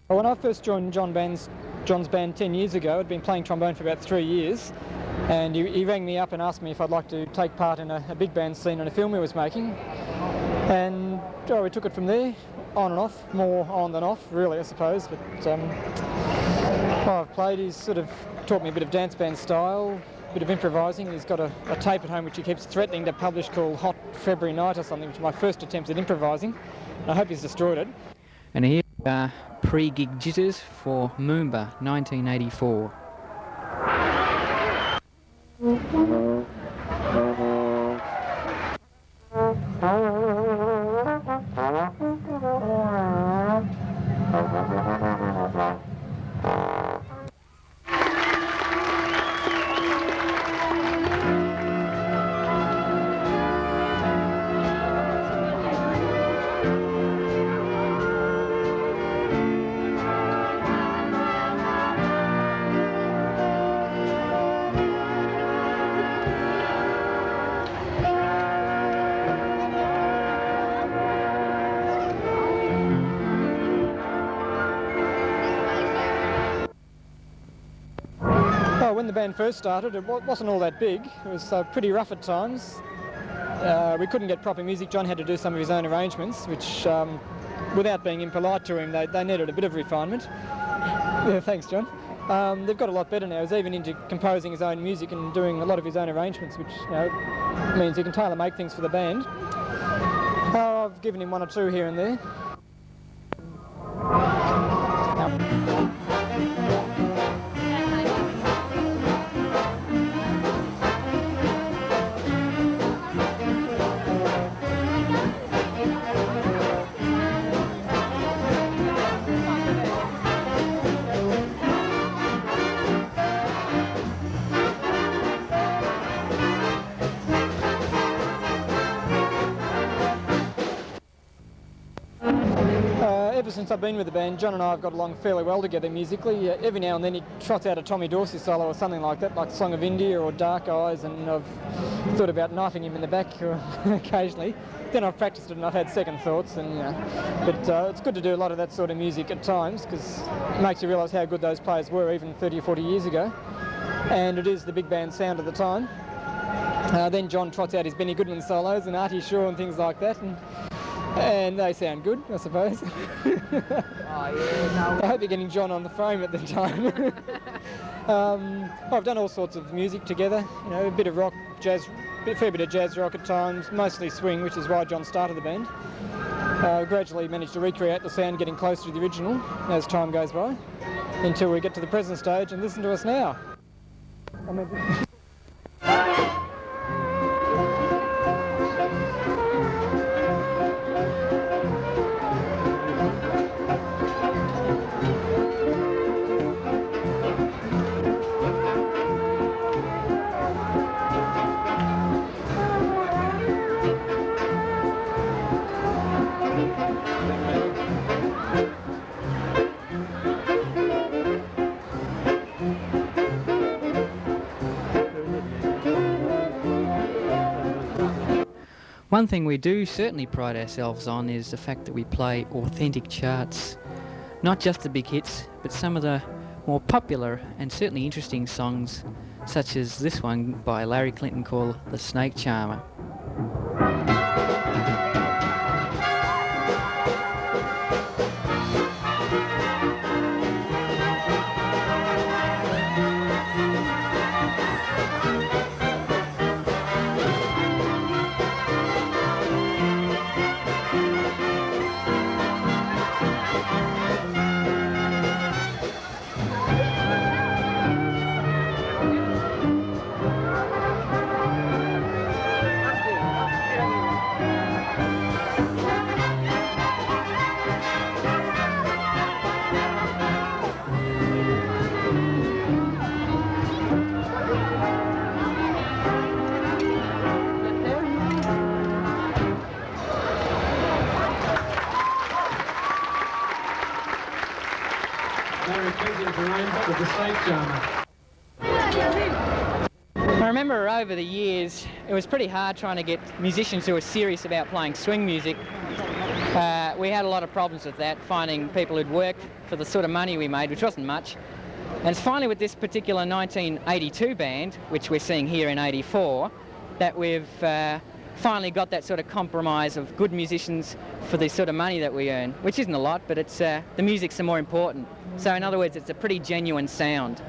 When I first joined John's band 10 years ago, I'd been playing trombone for about 3 years, and he rang me up and asked me if I'd like to take part in a big band scene in a film he was making. And we took it from there, on and off, more on than off, really, I suppose. But while I've played, he's sort of taught me a bit of dance band style, a bit of improvising. He's got a tape at home which he keeps threatening to publish called Hot February Night or something, which is my first attempt at improvising. And I hope he's destroyed it. And here are pre-gig jitters for Moomba 1984. When the band first started, it wasn't all that big. It was pretty rough at times. We couldn't get proper music. John had to do some of his own arrangements, which, without being impolite to him, they needed a bit of refinement. Yeah, thanks, John. They've got a lot better now. He's even into composing his own music and doing a lot of his own arrangements, which means he can tailor-make things for the band. I've given him one or two here and there. Ever since I've been with the band, John and I have got along fairly well together musically. Every now and then he trots out a Tommy Dorsey solo or something like that, like Song of India or Dark Eyes, and I've thought about knifing him in the back occasionally. Then I've practiced it and I've had second thoughts, and but it's good to do a lot of that sort of music at times, because it makes you realise how good those players were even 30 or 40 years ago, and it is the big band sound of the time. Then John trots out his Benny Goodman solos and Artie Shaw and things like that, and they sound good, I suppose. I hope you're getting John on the phone at the time. I've done all sorts of music together, a bit of rock, jazz, a fair bit of jazz rock at times, mostly swing, which is why John started the band. Gradually managed to recreate the sound, getting closer to the original as time goes by, until we get to the present stage and listen to us now. One thing we do certainly pride ourselves on is the fact that we play authentic charts. Not just the big hits, but some of the more popular and certainly interesting songs, such as this one by Larry Clinton called The Snake Charmer. Larry Fenton's arrangement with the state drama. I remember over the years, it was pretty hard trying to get musicians who were serious about playing swing music. We had a lot of problems with that, finding people who'd work for the sort of money we made, which wasn't much. And it's finally with this particular 1982 band, which we're seeing here in 84, that we've finally got that sort of compromise of good musicians for the sort of money that we earn, which isn't a lot, but it's the music's the more important. So in other words, it's a pretty genuine sound.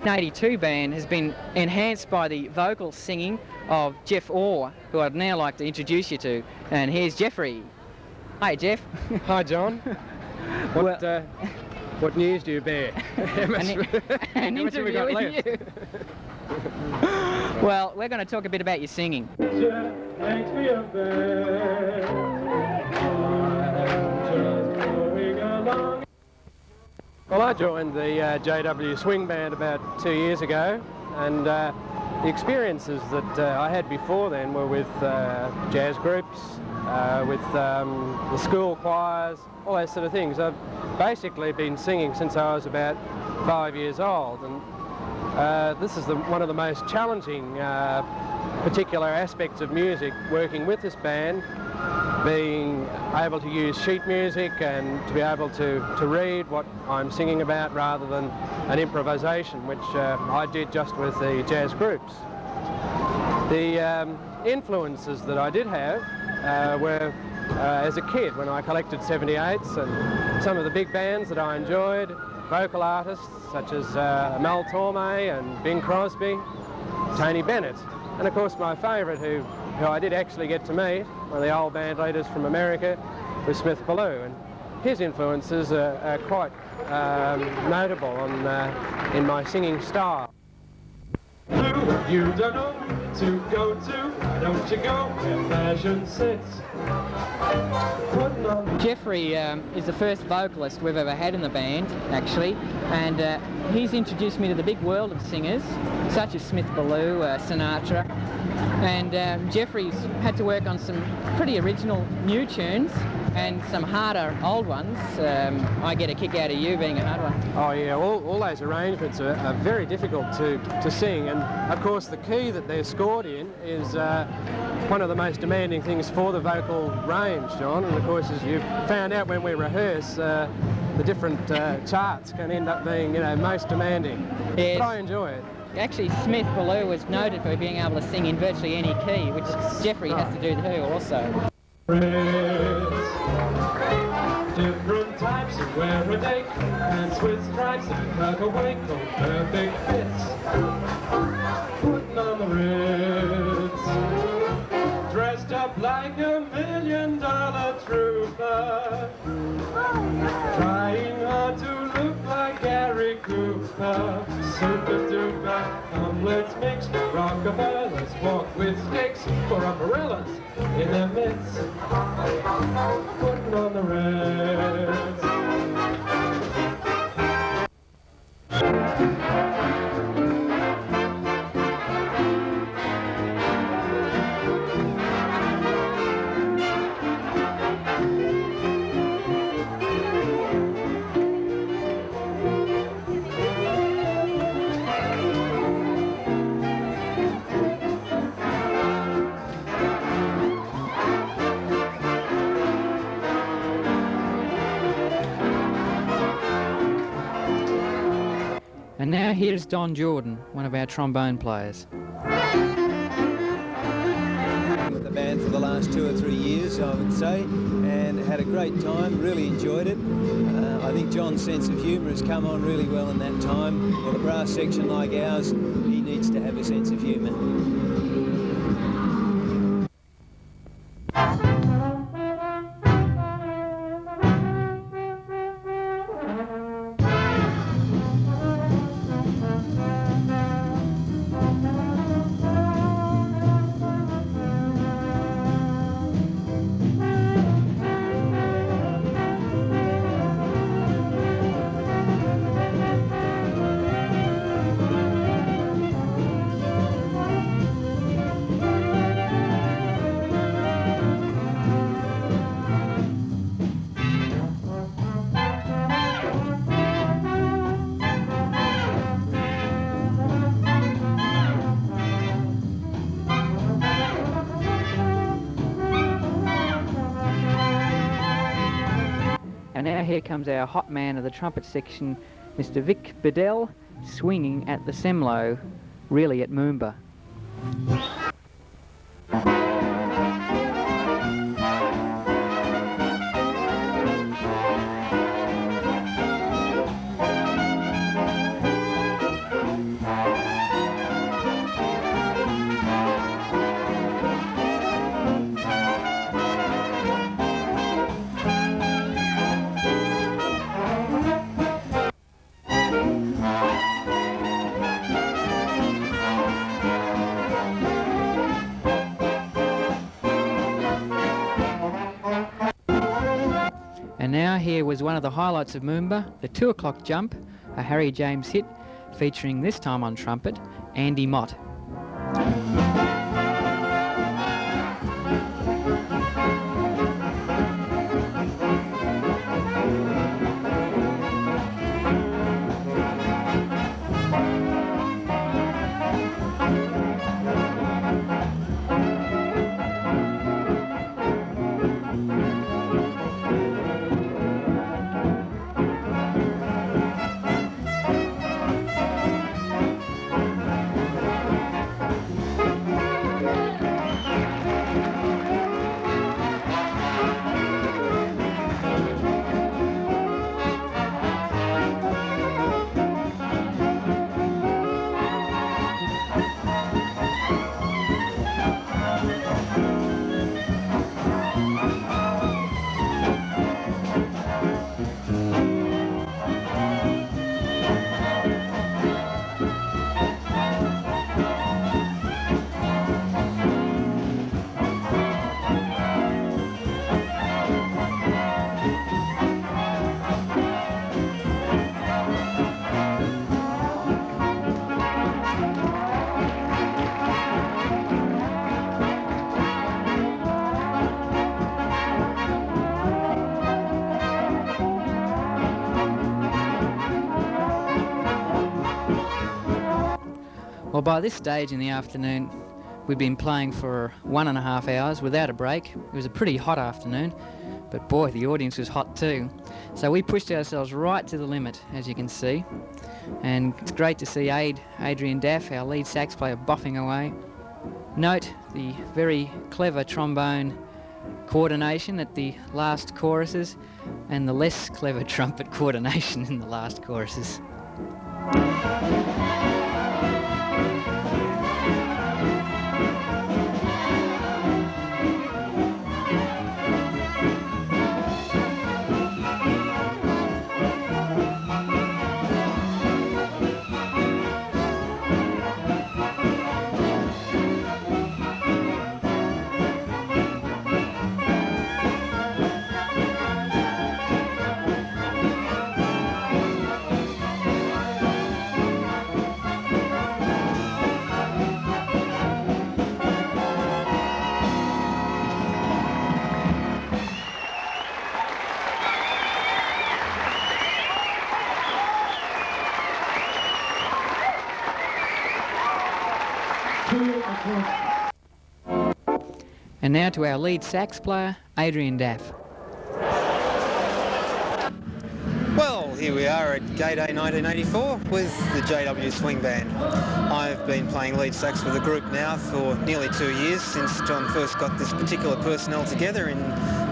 1982 band has been enhanced by the vocal singing of Jeff Orr, who I'd now like to introduce you to. And here's Jeffrey. Hi, Jeff. Hi, John. What news do you bear? An interview with you. Well, we're going to talk a bit about your singing. Well, I joined the JW Swing Band about 2 years ago, and the experiences that I had before then were with jazz groups, with the school choirs, all those sort of things. I've basically been singing since I was about 5 years old, and this is one of the most challenging particular aspects of music, working with this band, being able to use sheet music and to be able to read what I'm singing about rather than an improvisation, which I did just with the jazz groups. The influences that I did have were as a kid when I collected 78s, and some of the big bands that I enjoyed, vocal artists such as Mel Torme and Bing Crosby, Tony Bennett, and of course my favourite who I did actually get to meet, one of the old band leaders from America, was Smith Ballou, and his influences are quite notable in my singing style. You don't know to go to, why don't you go where fashion sits? Jeffrey is the first vocalist we've ever had in the band, actually, and he's introduced me to the big world of singers, such as Smith Ballou, Sinatra, and Jeffrey's had to work on some pretty original new tunes and some harder old ones. I get a kick out of you being a hard one. Oh yeah, all those arrangements are very difficult to sing, and of course the key that they're scored in is one of the most demanding things for the vocal range, John, and of course as you've found out when we rehearse, the different charts can end up being, most demanding. Yes. But I enjoy it. Actually, Smith Ballou was noted for being able to sing in virtually any key, which Jeffrey has to do too also. Different types of wear a day, pants with stripes and cutaway coat, perfect fits. Putting on the Ritz, dressed up like $1 million trooper, trying hard to look like Gary Cooper. Super duper, come let's mix with Rockefellers, walk with sticks for umbrellas in their midst. Putting on the Ritz. here's Don Jordan, one of our trombone players. With the band for the last 2 or 3 years, I would say, and had a great time, really enjoyed it. I think John's sense of humour has come on really well in that time. For a brass section like ours, he needs to have a sense of humour. And now here comes our hot man of the trumpet section, Mr. Vic Bedell, swinging at the semlo, really at Moomba. And now here was one of the highlights of Moomba, the 2 o'clock jump, a Harry James hit, featuring this time on trumpet, Andy Mott. Well, by this stage in the afternoon, we'd been playing for 1.5 hours without a break. It was a pretty hot afternoon, but boy, the audience was hot too. So we pushed ourselves right to the limit, as you can see. And it's great to see Adrian Daff, our lead sax player, boffing away. Note the very clever trombone coordination at the last choruses and the less clever trumpet coordination in the last choruses. And now to our lead sax player, Adrian Daff. Well, here we are at Gay Day 1984 with the JW Swing Band. I've been playing lead sax with the group now for nearly 2 years, since John first got this particular personnel together in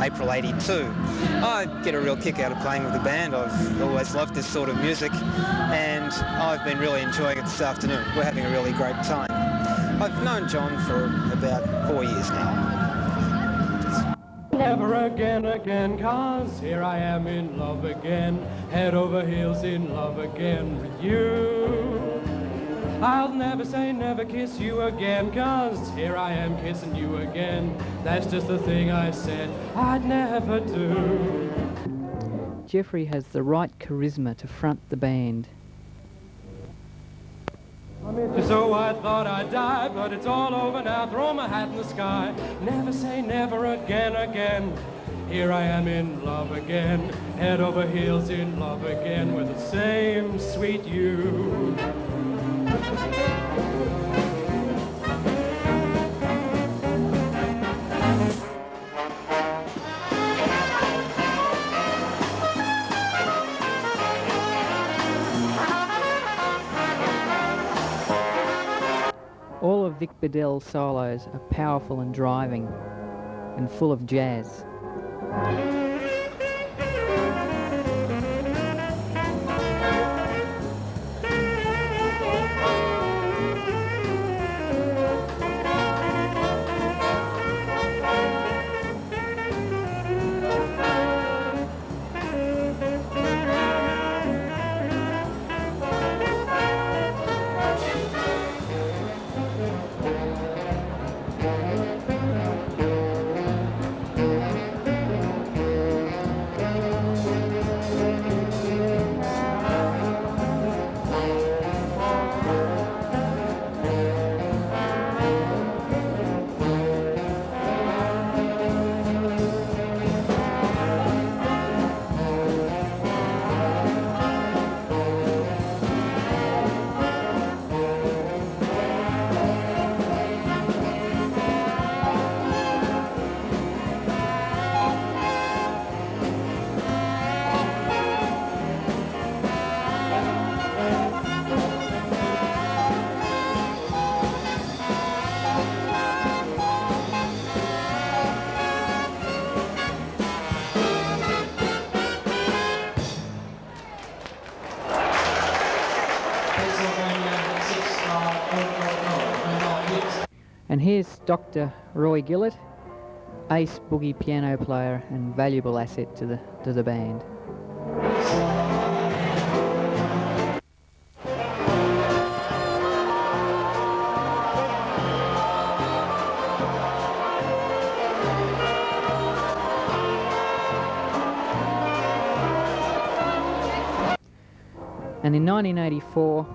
April '82. I get a real kick out of playing with the band. I've always loved this sort of music, and I've been really enjoying it this afternoon. We're having a really great time. I've known John for about 4 years now. Never again, 'cause here I am in love again, head over heels in love again with you. I'll never say never kiss you again, 'cause here I am kissing you again. That's just the thing I said I'd never do. Jeffrey has the right charisma to front the band. So I thought I'd die, but it's all over now. Throw my hat in the sky. Never say never again. Here I am in love again, head over heels in love again with the same sweet you. All of Vic Bedell's solos are powerful and driving and full of jazz. And here's Dr. Roy Gillett, ace boogie piano player and valuable asset to the band. And in 1984,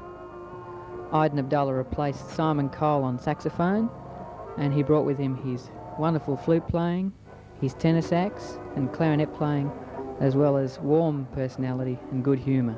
Aiden Abdullah replaced Simon Cole on saxophone, and he brought with him his wonderful flute playing, his tenor sax and clarinet playing, as well as warm personality and good humour.